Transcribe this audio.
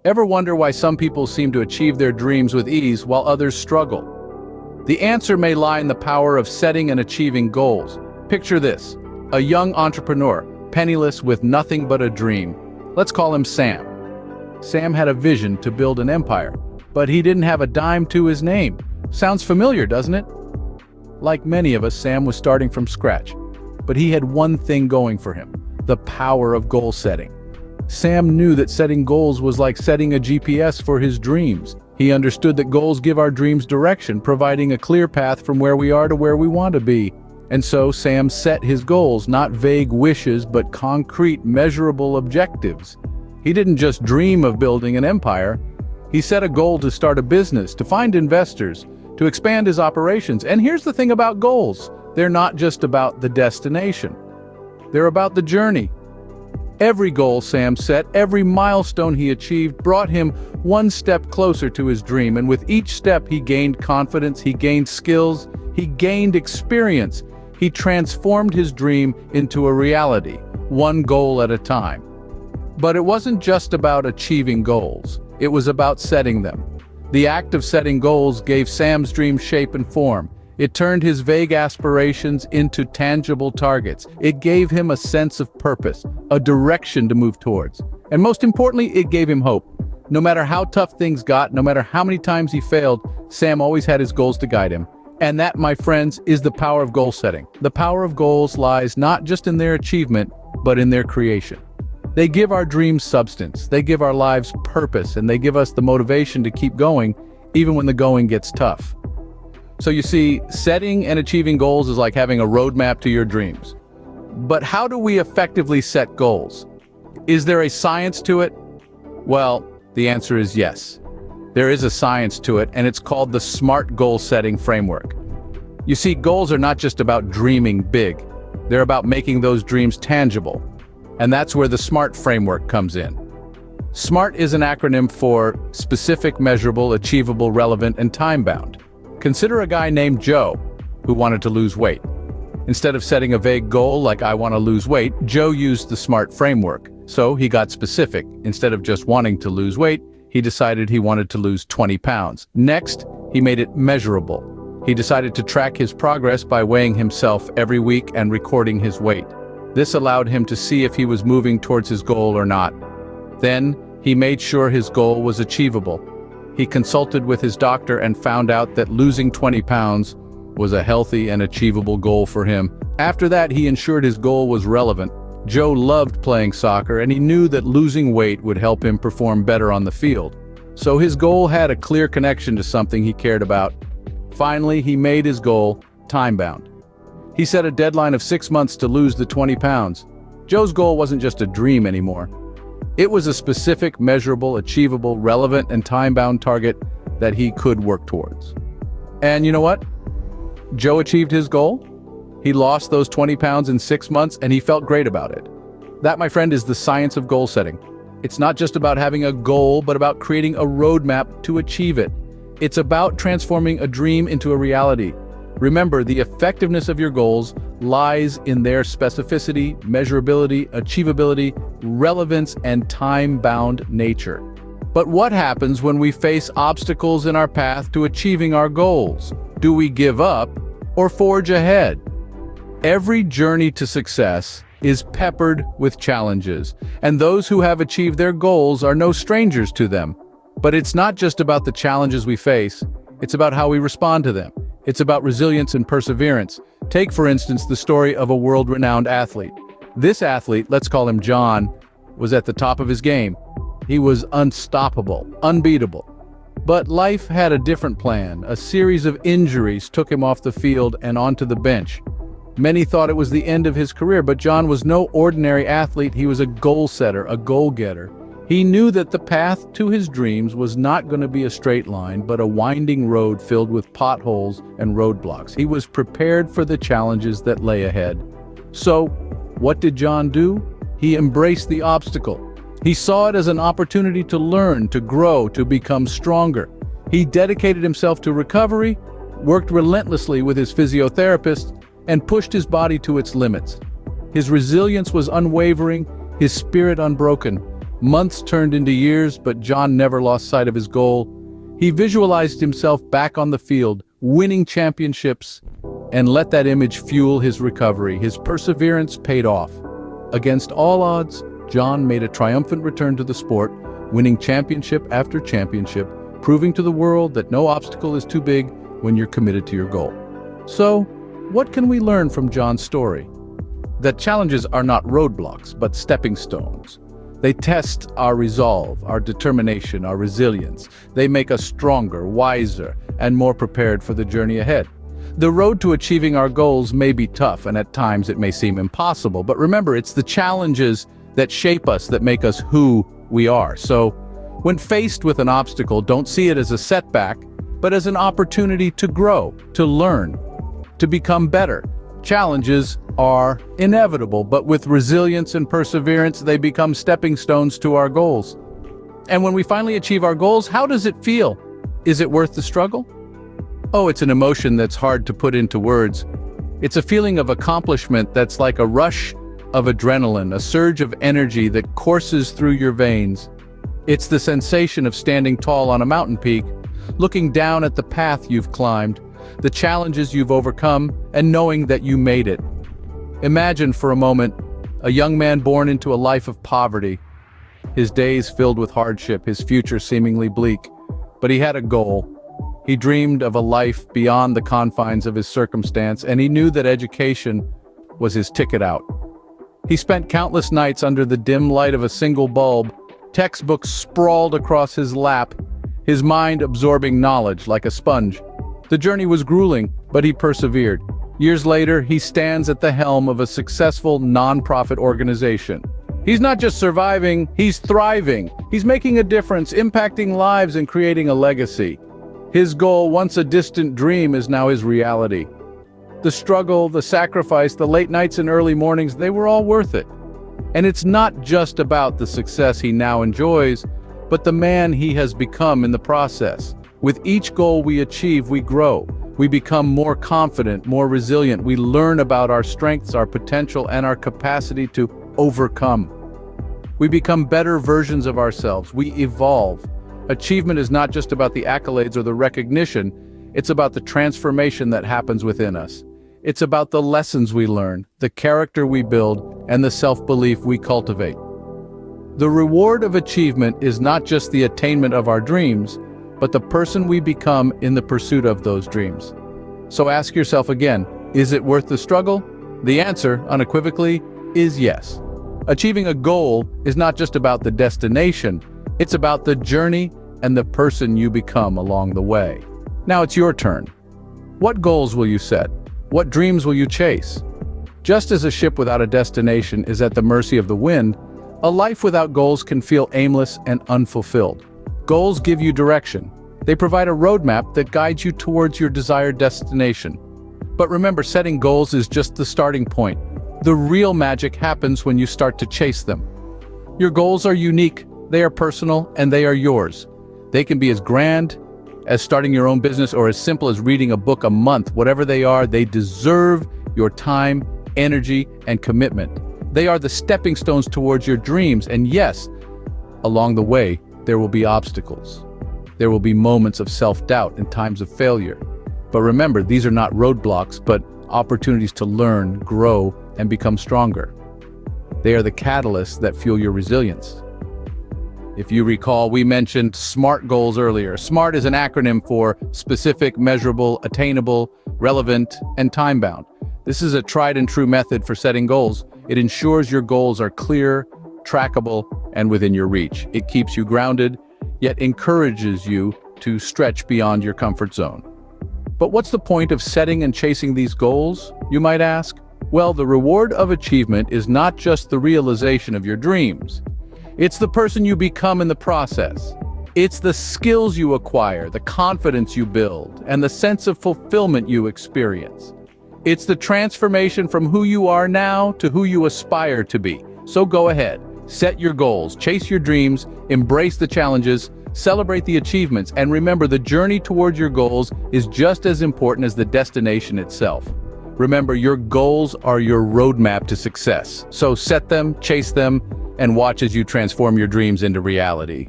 Ever wonder why some people seem to achieve their dreams with ease while others struggle? The answer may lie in the power of setting and achieving goals. Picture this: a young entrepreneur, penniless with nothing but a dream. Let's call him Sam. Sam had a vision to build an empire, but he didn't have a dime to his name. Sounds familiar, doesn't it? Like many of us, Sam was starting from scratch, but he had one thing going for him: the power of goal setting. Sam knew that setting goals was like setting a GPS for his dreams. He understood that goals give our dreams direction, providing a clear path from where we are to where we want to be. And so Sam set his goals, not vague wishes, but concrete, measurable objectives. He didn't just dream of building an empire. He set a goal to start a business, to find investors, to expand his operations. And here's the thing about goals: they're not just about the destination. They're about the journey. Every goal Sam set, every milestone he achieved, brought him one step closer to his dream, and with each step he gained confidence, he gained skills, he gained experience. He transformed his dream into a reality, one goal at a time. But it wasn't just about achieving goals, it was about setting them. The act of setting goals gave Sam's dream shape and form. It turned his vague aspirations into tangible targets. It gave him a sense of purpose, a direction to move towards. And most importantly, it gave him hope. No matter how tough things got, no matter how many times he failed, Sam always had his goals to guide him. And that, my friends, is the power of goal setting. The power of goals lies not just in their achievement, but in their creation. They give our dreams substance, they give our lives purpose, and they give us the motivation to keep going, even when the going gets tough. So you see, setting and achieving goals is like having a roadmap to your dreams. But how do we effectively set goals? Is there a science to it? Well, the answer is yes. There is a science to it, and it's called the SMART goal setting framework. You see, goals are not just about dreaming big. They're about making those dreams tangible. And that's where the SMART framework comes in. SMART is an acronym for specific, measurable, achievable, relevant, and time-bound. Consider a guy named Joe who wanted to lose weight. Instead of setting a vague goal like "I want to lose weight," Joe used the SMART framework. So he got specific. Instead of just wanting to lose weight, he decided he wanted to lose 20 pounds. Next, he made it measurable. He decided to track his progress by weighing himself every week and recording his weight. This allowed him to see if he was moving towards his goal or not. Then, he made sure his goal was achievable. He consulted with his doctor and found out that losing 20 pounds was a healthy and achievable goal for him. After that, he ensured his goal was relevant. Joe loved playing soccer, and he knew that losing weight would help him perform better on the field. So his goal had a clear connection to something he cared about. Finally, he made his goal time-bound. He set a deadline of 6 months to lose the 20 pounds. Joe's goal wasn't just a dream anymore. It was a specific, measurable, achievable, relevant, and time-bound target that he could work towards. And you know what? Joe achieved his goal. He lost those 20 pounds in 6 months, and he felt great about it. That, my friend, is the science of goal setting. It's not just about having a goal, but about creating a roadmap to achieve it. It's about transforming a dream into a reality. Remember, the effectiveness of your goals lies in their specificity, measurability, achievability, relevance, and time-bound nature. But what happens when we face obstacles in our path to achieving our goals? Do we give up or forge ahead? Every journey to success is peppered with challenges, and those who have achieved their goals are no strangers to them. But it's not just about the challenges we face, it's about how we respond to them. It's about resilience and perseverance. Take, for instance, the story of a world-renowned athlete. This athlete, let's call him John, was at the top of his game. He was unstoppable, unbeatable. But life had a different plan. A series of injuries took him off the field and onto the bench. Many thought it was the end of his career, but John was no ordinary athlete. He was a goal setter, a goal-getter. He knew that the path to his dreams was not going to be a straight line, but a winding road filled with potholes and roadblocks. He was prepared for the challenges that lay ahead. So, what did John do? He embraced the obstacle. He saw it as an opportunity to learn, to grow, to become stronger. He dedicated himself to recovery, worked relentlessly with his physiotherapist, and pushed his body to its limits. His resilience was unwavering, his spirit unbroken. Months turned into years, but John never lost sight of his goal. He visualized himself back on the field, winning championships, and let that image fuel his recovery. His perseverance paid off. Against all odds, John made a triumphant return to the sport, winning championship after championship, proving to the world that no obstacle is too big when you're committed to your goal. So, what can we learn from John's story? That challenges are not roadblocks, but stepping stones. They test our resolve, our determination, our resilience. They make us stronger, wiser, and more prepared for the journey ahead. The road to achieving our goals may be tough, and at times it may seem impossible, but remember, it's the challenges that shape us, that make us who we are. So, when faced with an obstacle, don't see it as a setback, but as an opportunity to grow, to learn, to become better. Challenges are inevitable, but with resilience and perseverance, they become stepping stones to our goals. And when we finally achieve our goals, how does it feel? Is it worth the struggle? Oh, it's an emotion that's hard to put into words. It's a feeling of accomplishment that's like a rush of adrenaline, a surge of energy that courses through your veins. It's the sensation of standing tall on a mountain peak, looking down at the path you've climbed, the challenges you've overcome, and knowing that you made it. Imagine for a moment a young man born into a life of poverty, his days filled with hardship, his future seemingly bleak. But he had a goal. He dreamed of a life beyond the confines of his circumstance, and he knew that education was his ticket out. He spent countless nights under the dim light of a single bulb, textbooks sprawled across his lap, his mind absorbing knowledge like a sponge. The journey was grueling, but he persevered. Years later, he stands at the helm of a successful non-profit organization. He's not just surviving, he's thriving. He's making a difference, impacting lives and creating a legacy. His goal, once a distant dream, is now his reality. The struggle, the sacrifice, the late nights and early mornings, they were all worth it. And it's not just about the success he now enjoys, but the man he has become in the process. With each goal we achieve, we grow. We become more confident, more resilient. We learn about our strengths, our potential, and our capacity to overcome. We become better versions of ourselves. We evolve. Achievement is not just about the accolades or the recognition. It's about the transformation that happens within us. It's about the lessons we learn, the character we build, and the self-belief we cultivate. The reward of achievement is not just the attainment of our dreams, but the person we become in the pursuit of those dreams. So ask yourself again, is it worth the struggle? The answer, unequivocally, is yes. Achieving a goal is not just about the destination, it's about the journey and the person you become along the way. Now it's your turn. What goals will you set? What dreams will you chase? Just as a ship without a destination is at the mercy of the wind, a life without goals can feel aimless and unfulfilled. Goals give you direction. They provide a roadmap that guides you towards your desired destination. But remember, setting goals is just the starting point. The real magic happens when you start to chase them. Your goals are unique, they are personal, and they are yours. They can be as grand as starting your own business or as simple as reading a book a month. Whatever they are, they deserve your time, energy, and commitment. They are the stepping stones towards your dreams, and yes, along the way, there will be obstacles. There will be moments of self-doubt and times of failure. But remember, these are not roadblocks, but opportunities to learn, grow, and become stronger. They are the catalysts that fuel your resilience. If you recall, we mentioned SMART goals earlier. SMART is an acronym for specific, measurable, attainable, relevant, and time-bound. This is a tried and true method for setting goals. It ensures your goals are clear, trackable, and within your reach. It keeps you grounded, yet encourages you to stretch beyond your comfort zone. But what's the point of setting and chasing these goals, you might ask? Well, the reward of achievement is not just the realization of your dreams. It's the person you become in the process. It's the skills you acquire, the confidence you build, and the sense of fulfillment you experience. It's the transformation from who you are now to who you aspire to be. So go ahead, set your goals, chase your dreams, embrace the challenges, celebrate the achievements, and remember, the journey towards your goals is just as important as the destination itself. Remember, your goals are your roadmap to success. So set them, chase them, and watch as you transform your dreams into reality.